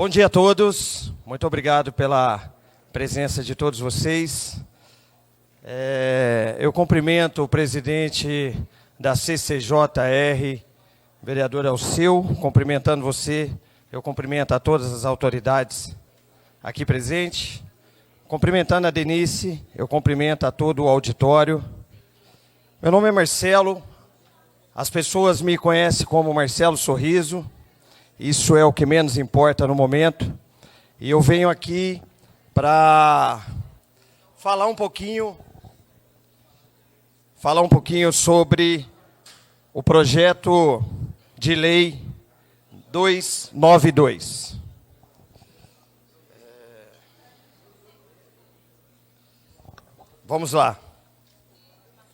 Bom dia a todos, muito obrigado pela presença de todos vocês. Eu cumprimento o presidente da CCJR, vereador Alceu, cumprimentando você. Eu cumprimento a todas as autoridades aqui presentes. Cumprimentando a Denise, eu cumprimento a todo o auditório. Meu nome é Marcelo, as pessoas me conhecem como Marcelo Sorriso, isso é o que menos importa no momento. E eu venho aqui para falar um pouquinho sobre o projeto de lei 292. Vamos lá.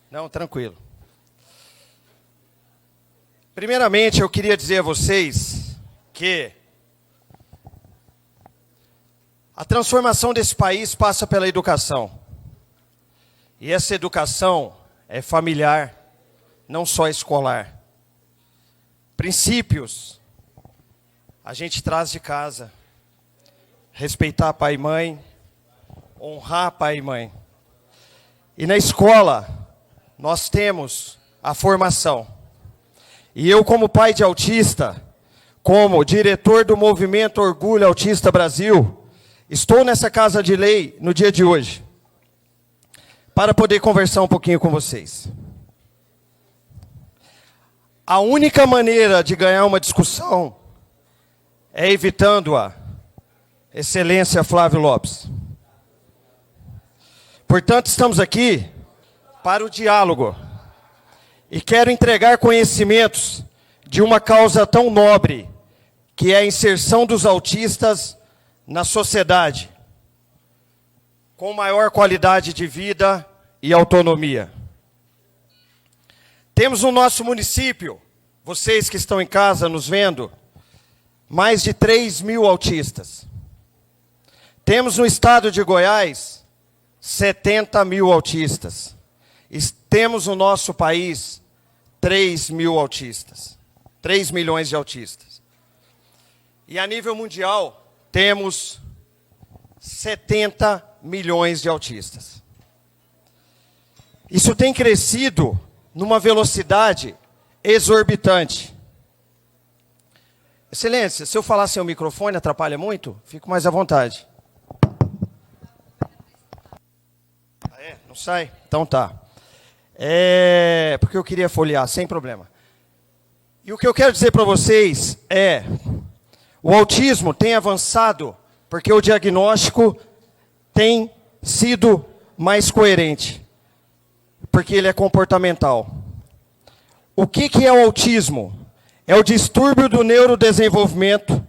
Não, tranquilo. Primeiramente, eu queria dizer a vocês que a transformação desse país passa pela educação. E essa educação é familiar, não só escolar. Princípios a gente traz de casa. Respeitar pai e mãe, honrar pai e mãe. E na escola, nós temos a formação. E eu, como pai de autista, como diretor do Movimento Orgulho Autista Brasil, estou nessa Casa de Lei no dia de hoje, para poder conversar um pouquinho com vocês. A única maneira de ganhar uma discussão é evitando-a, Excelência Flávio Lopes. Portanto, estamos aqui para o diálogo e quero entregar conhecimentos de uma causa tão nobre, que é a inserção dos autistas na sociedade, com maior qualidade de vida e autonomia. Temos no nosso município, vocês que estão em casa nos vendo, mais de 3.000 autistas. Temos no estado de Goiás 70.000 autistas. Temos no nosso país 3.000 autistas, 3 milhões de autistas. E a nível mundial temos 70 milhões de autistas. Isso tem crescido numa velocidade exorbitante. Excelência, se eu falar sem o microfone atrapalha muito? Fico mais à vontade. Não sai? Então tá. Porque eu queria folhear, sem problema. E o que eu quero dizer para vocês é: o autismo tem avançado porque o diagnóstico tem sido mais coerente, porque ele é comportamental. O que é o autismo? É o distúrbio do neurodesenvolvimento,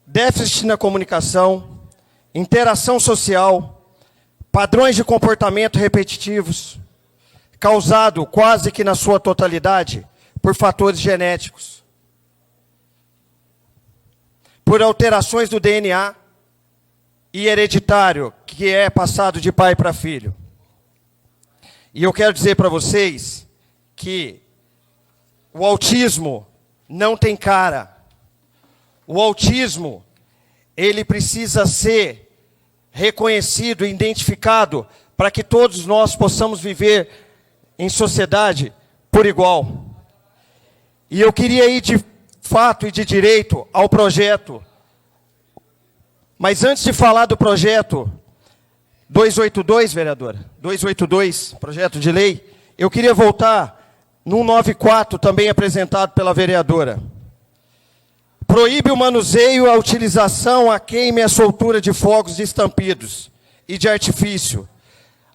déficit na comunicação, interação social, padrões de comportamento repetitivos, causado quase que na sua totalidade por fatores genéticos, por alterações do DNA e hereditário, que é passado de pai para filho. E eu quero dizer para vocês que o autismo não tem cara. O autismo, ele precisa ser reconhecido, identificado, para que todos nós possamos viver em sociedade por igual. E eu queria ir de fato e de direito ao projeto. Mas antes de falar do projeto 282, vereadora, 282, projeto de lei, eu queria voltar no 194, também apresentado pela vereadora. Proíbe o manuseio, a utilização, a queima e a soltura de fogos de estampidos e de artifício,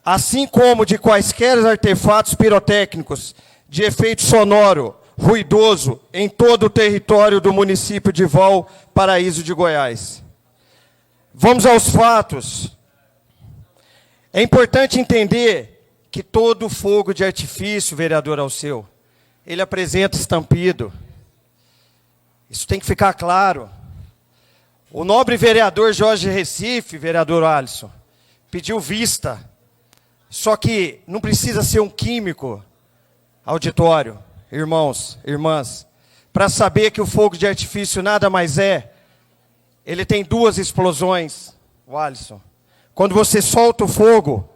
assim como de quaisquer artefatos pirotécnicos de efeito sonoro, ruidoso, em todo o território do município de Valparaíso de Goiás. Vamos aos fatos. É importante entender que todo fogo de artifício, vereador Alceu, ele apresenta estampido. Isso tem que ficar claro. O nobre vereador Jorge Recife, vereador Alisson, pediu vista. Só que não precisa ser um químico, auditório, irmãos, irmãs, para saber que o fogo de artifício nada mais é ele tem duas explosões, o Alisson. Quando você solta o fogo,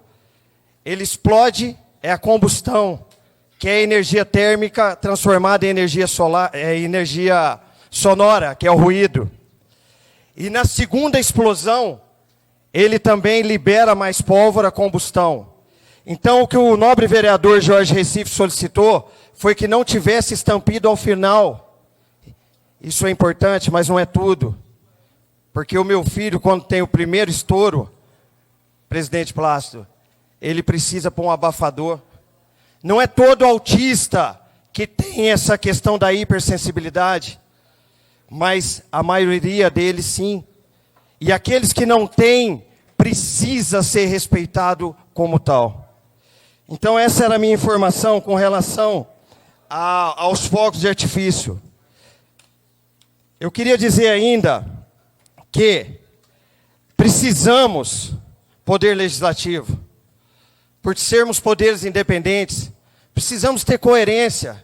ele explode, é a combustão, que é a energia térmica transformada em energia solar, energia sonora, que é o ruído. E na segunda explosão, ele também libera mais pólvora, combustão. Então, o que o nobre vereador Jorge Recife solicitou foi que não tivesse estampido ao final. Isso é importante, mas não é tudo. Porque o meu filho, quando tem o primeiro estouro, presidente Plácido, ele precisa pôr um abafador. Não é todo autista que tem essa questão da hipersensibilidade, mas a maioria deles sim. E aqueles que não têm, precisa ser respeitado como tal. Então essa era a minha informação com relação aos fogos de artifício. Eu queria dizer ainda que precisamos, poder legislativo, por sermos poderes independentes, precisamos ter coerência.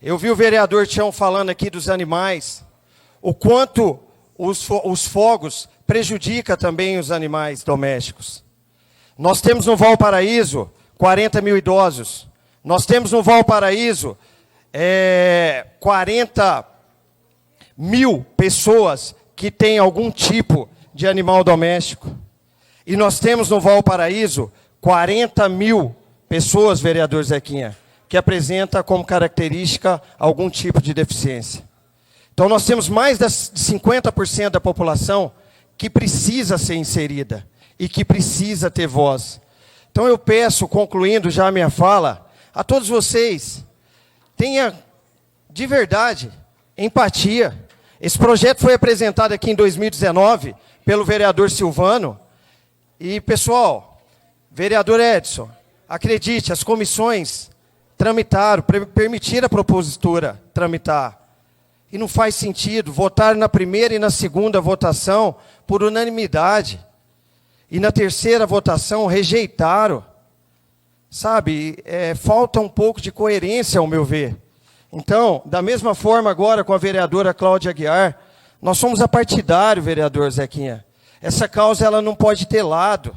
Eu vi o vereador Tião falando aqui dos animais, o quanto os fogos prejudicam também os animais domésticos. Nós temos no Valparaíso 40 mil idosos. Nós temos no Valparaíso 40 mil pessoas que têm algum tipo de animal doméstico. E nós temos no Valparaíso 40 mil pessoas, vereador Zequinha, que apresenta como característica algum tipo de deficiência. Então nós temos mais de 50% da população que precisa ser inserida e que precisa ter voz. Então eu peço, concluindo já a minha fala, a todos vocês, tenha de verdade empatia. Esse projeto foi apresentado aqui em 2019 pelo vereador Silvano. E, pessoal, vereador Edson, acredite, as comissões tramitaram, permitiram a propositura tramitar. E não faz sentido votar na primeira e na segunda votação por unanimidade. E na terceira votação rejeitaram. Sabe, falta um pouco de coerência, ao meu ver. Então, da mesma forma agora com a vereadora Cláudia Aguiar, nós somos apartidário, vereador Zequinha. Essa causa ela não pode ter lado.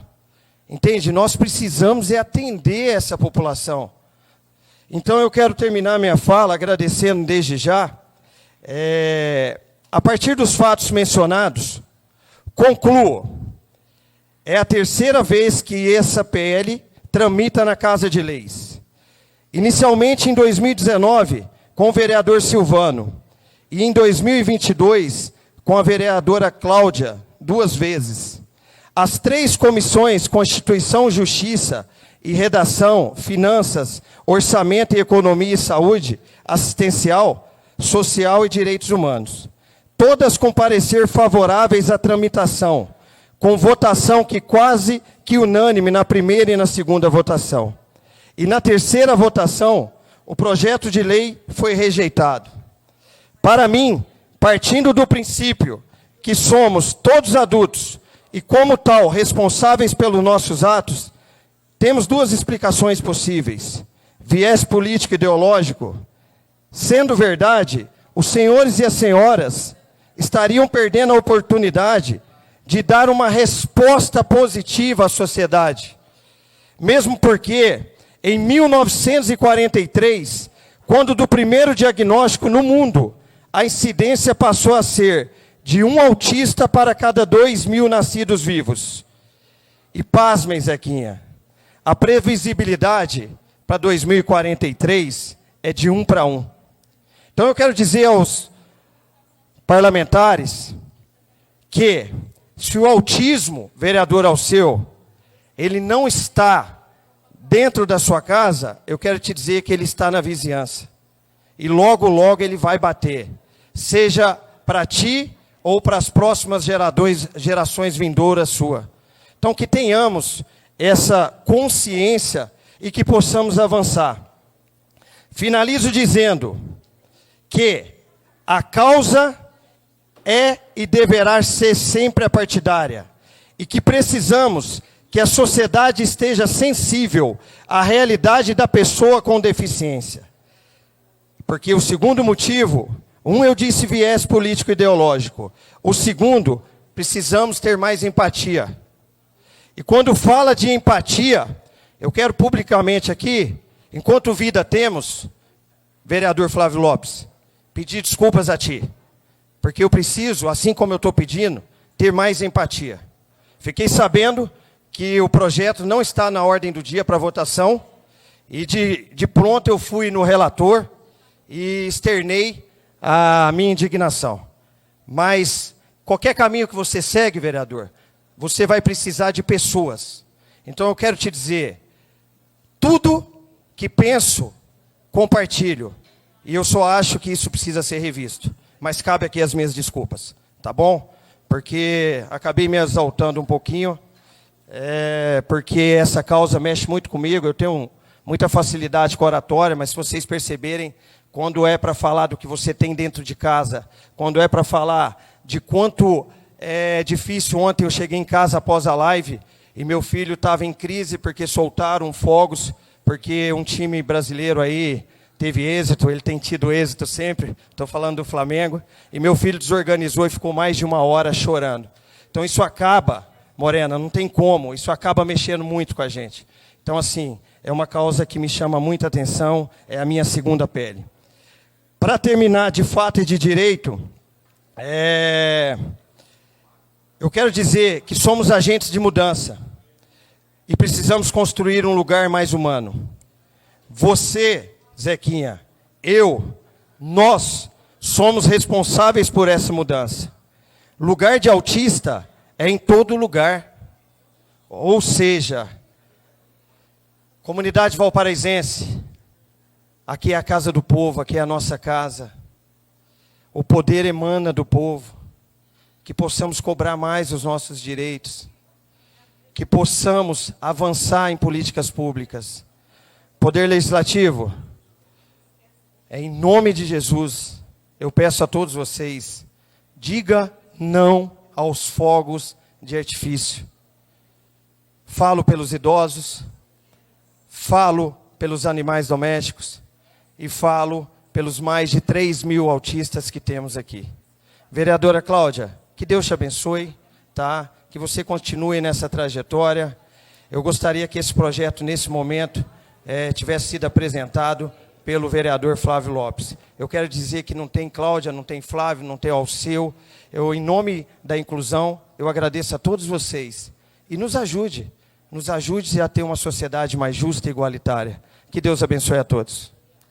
Entende? Nós precisamos atender essa população. Então eu quero terminar minha fala agradecendo desde já. A partir dos fatos mencionados, concluo. É a terceira vez que essa PL tramita na Casa de Leis. Inicialmente em 2019, com o vereador Silvano, e em 2022, com a vereadora Cláudia, 2 vezes. As 3 comissões, Constituição, Justiça e Redação, Finanças, Orçamento e Economia e Saúde, Assistencial, Social e Direitos Humanos. Todas com parecer favoráveis à tramitação, com votação que quase que unânime na primeira e na segunda votação. E na terceira votação, o projeto de lei foi rejeitado. Para mim, partindo do princípio que somos todos adultos e, como tal, responsáveis pelos nossos atos, temos 2 explicações possíveis. Viés político e ideológico. Sendo verdade, os senhores e as senhoras estariam perdendo a oportunidade de dar uma resposta positiva à sociedade. Mesmo porque, em 1943, quando do primeiro diagnóstico no mundo, a incidência passou a ser de 1 autista para cada 2.000 nascidos vivos. E pasmem, Zequinha, a previsibilidade para 2043 é de 1 para 1. Então eu quero dizer aos parlamentares que, se o autismo, vereador Alceu, ele não está dentro da sua casa, eu quero te dizer que ele está na vizinhança. E logo, logo ele vai bater. Seja para ti ou para as próximas gerações vindouras sua. Então que tenhamos essa consciência e que possamos avançar. Finalizo dizendo que a causa é e deverá ser sempre a partidária. E que precisamos que a sociedade esteja sensível à realidade da pessoa com deficiência. Porque o segundo motivo, eu disse viés político ideológico. O segundo, precisamos ter mais empatia. E quando fala de empatia, eu quero publicamente aqui, enquanto vida temos, vereador Flávio Lopes, pedir desculpas a ti. Porque eu preciso, assim como eu estou pedindo, ter mais empatia. Fiquei sabendo que o projeto não está na ordem do dia para votação, e de pronto eu fui no relator e externei a minha indignação. Mas qualquer caminho que você segue, vereador, você vai precisar de pessoas. Então eu quero te dizer, tudo que penso, compartilho. E eu só acho que isso precisa ser revisto. Mas cabe aqui as minhas desculpas, tá bom? Porque acabei me exaltando um pouquinho, porque essa causa mexe muito comigo. Eu tenho muita facilidade com a oratória, mas se vocês perceberem, quando é para falar do que você tem dentro de casa, quando é para falar de quanto é difícil, ontem eu cheguei em casa após a live, e meu filho estava em crise porque soltaram fogos, porque um time brasileiro aí teve êxito, ele tem tido êxito sempre, estou falando do Flamengo, e meu filho desorganizou e ficou mais de 1 hora chorando. Então isso acaba, Morena, não tem como, isso acaba mexendo muito com a gente. Então assim, é uma causa que me chama muita atenção, é a minha segunda pele. Para terminar de fato e de direito, eu quero dizer que somos agentes de mudança e precisamos construir um lugar mais humano. Você, Zequinha, nós somos responsáveis por essa mudança. Lugar de autista é em todo lugar. Ou seja, comunidade valparaísense, aqui é a casa do povo, aqui é a nossa casa. O poder emana do povo. Que possamos cobrar mais os nossos direitos. Que possamos avançar em políticas públicas. Poder legislativo, em nome de Jesus, eu peço a todos vocês, diga não aos fogos de artifício. Falo pelos idosos, falo pelos animais domésticos e falo pelos mais de 3.000 autistas que temos aqui. Vereadora Cláudia, que Deus te abençoe, tá? Que você continue nessa trajetória. Eu gostaria que esse projeto, nesse momento, tivesse sido apresentado pelo vereador Flávio Lopes. Eu quero dizer que não tem Cláudia, não tem Flávio, não tem Alceu. Eu, em nome da inclusão, eu agradeço a todos vocês. E nos ajude a ter uma sociedade mais justa e igualitária. Que Deus abençoe a todos.